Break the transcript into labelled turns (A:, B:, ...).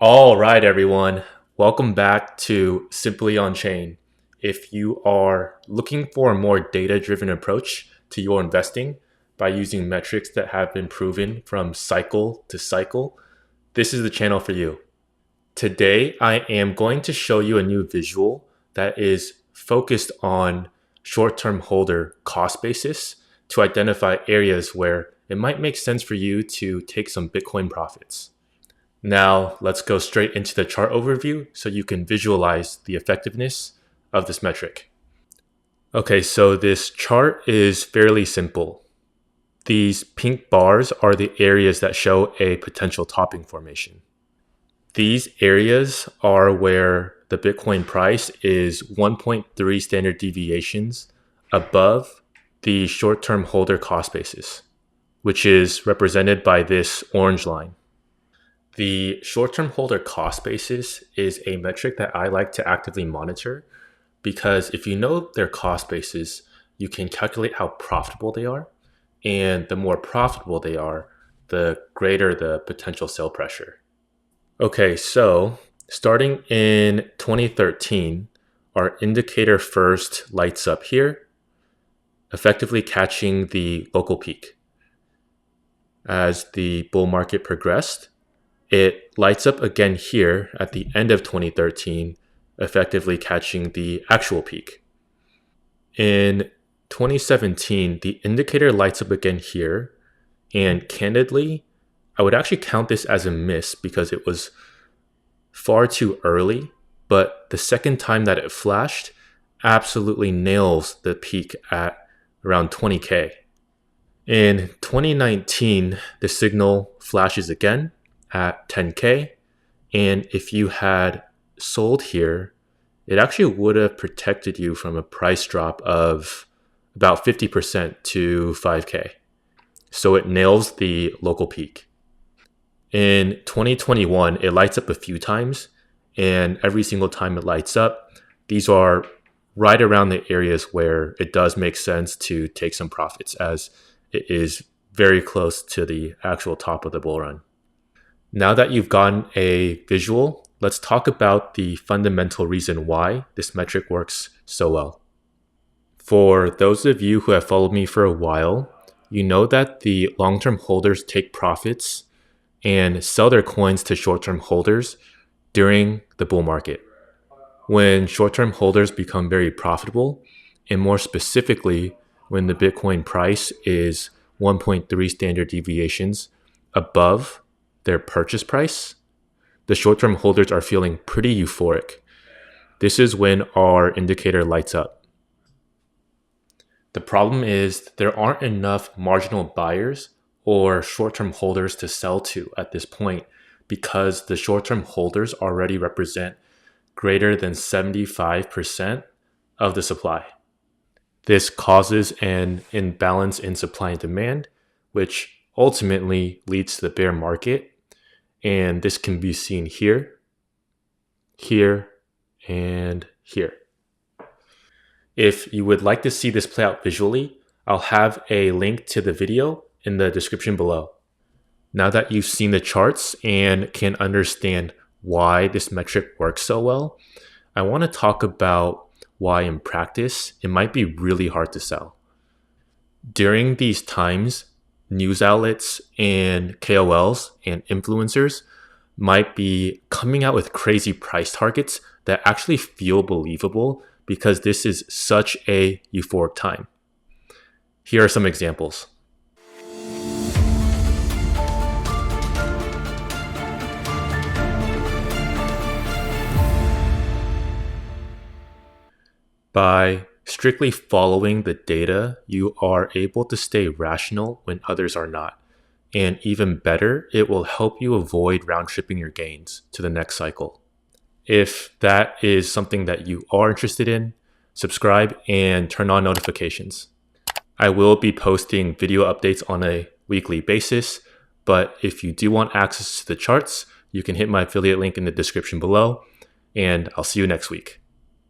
A: All right, everyone. Welcome back to Simply on Chain. If you are looking for a more data driven approach to your investing by using metrics that have been proven from cycle to cycle, this is the channel for you. Today, I am going to show you a new visual that is focused on short term holder cost basis to identify areas where it might make sense for you to take some Bitcoin profits. Now, let's go straight into the chart overview so you can visualize the effectiveness of this metric. Okay, so this chart is fairly simple. These pink bars are the areas that show a potential topping formation. These areas are where the Bitcoin price is 1.3 standard deviations above the short-term holder cost basis, which is represented by this orange line. The short-term holder cost basis is a metric that I like to actively monitor because if you know their cost basis, you can calculate how profitable they are. And the more profitable they are, the greater the potential sell pressure. Okay, so starting in 2013, our indicator first lights up here, effectively catching the local peak. As the bull market progressed, it lights up again here at the end of 2013, effectively catching the actual peak. In 2017, the indicator lights up again here, and candidly, I would actually count this as a miss because it was far too early, but the second time that it flashed absolutely nails the peak at around 20K. In 2019, the signal flashes again at 10K. And if you had sold here, it actually would have protected you from a price drop of about 50% to 5K. So it nails the local peak. In 2021, it lights up a few times. And every single time it lights up, these are right around the areas where it does make sense to take some profits, as it is very close to the actual top of the bull run. Now that you've gotten a visual, let's talk about the fundamental reason why this metric works so well. For those of you who have followed me for a while, you know that the long-term holders take profits and sell their coins to short-term holders during the bull market. When short-term holders become very profitable, and more specifically, when the Bitcoin price is 1.3 standard deviations above their purchase price, the short-term holders are feeling pretty euphoric. This is when our indicator lights up. The problem is there aren't enough marginal buyers or short-term holders to sell to at this point because the short-term holders already represent greater than 75% of the supply. This causes an imbalance in supply and demand, which ultimately leads to the bear market. And this can be seen here, here, and here. If you would like to see this play out visually, I'll have a link to the video in the description below. Now that you've seen the charts and can understand why this metric works so well, I want to talk about why in practice it might be really hard to sell. During these times, news outlets and KOLs and influencers might be coming out with crazy price targets that actually feel believable because this is such a euphoric time. Here are some examples. By strictly following the data, you are able to stay rational when others are not. And even better, it will help you avoid round tripping your gains to the next cycle. If that is something that you are interested in, subscribe and turn on notifications. I will be posting video updates on a weekly basis, but if you do want access to the charts, you can hit my affiliate link in the description below, and I'll see you next week.